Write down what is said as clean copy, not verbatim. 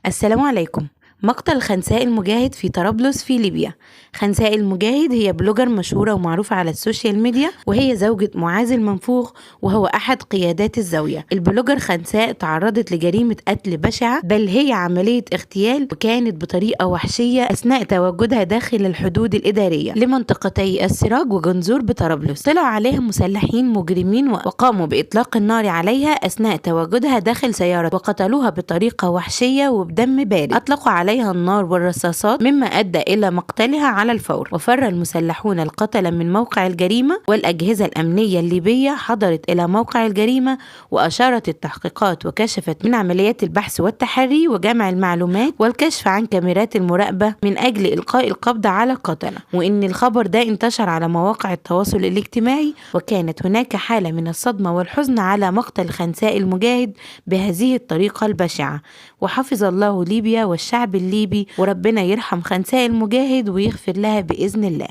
السلام عليكم. مقتل خنساء المجاهد في طرابلس في ليبيا. خنساء المجاهد هي بلوجر مشهورة ومعروفة على السوشيال ميديا، وهي زوجة معاذ المنفوخ وهو أحد قيادات الزاوية. البلوجر خنساء تعرضت لجريمة قتل بشعة، بل هي عملية اغتيال، وكانت بطريقة وحشية أثناء تواجدها داخل الحدود الإدارية لمنطقتي السراج وجنزور بطرابلس. طلع عليها مسلحين مجرمين وقاموا بإطلاق النار عليها أثناء تواجدها داخل سيارة، وقتلوها بطريقة وحشية وبدم بارد. أطلقوا عليها النار والرصاصات مما أدى إلى مقتلها على الفور. وفر المسلحون القتلة من موقع الجريمة، والأجهزة الأمنية الليبية حضرت إلى موقع الجريمة، وأشارت التحقيقات وكشفت من عمليات البحث والتحري وجمع المعلومات والكشف عن كاميرات المراقبة من أجل إلقاء القبض على القتلة. وإن الخبر ده انتشر على مواقع التواصل الاجتماعي، وكانت هناك حالة من الصدمة والحزن على مقتل خنساء المجاهد بهذه الطريقة البشعة. وحفظ الله ليبيا والشعب الليبي، وربنا يرحم خنساء المجاهد ويغفر لها بإذن الله.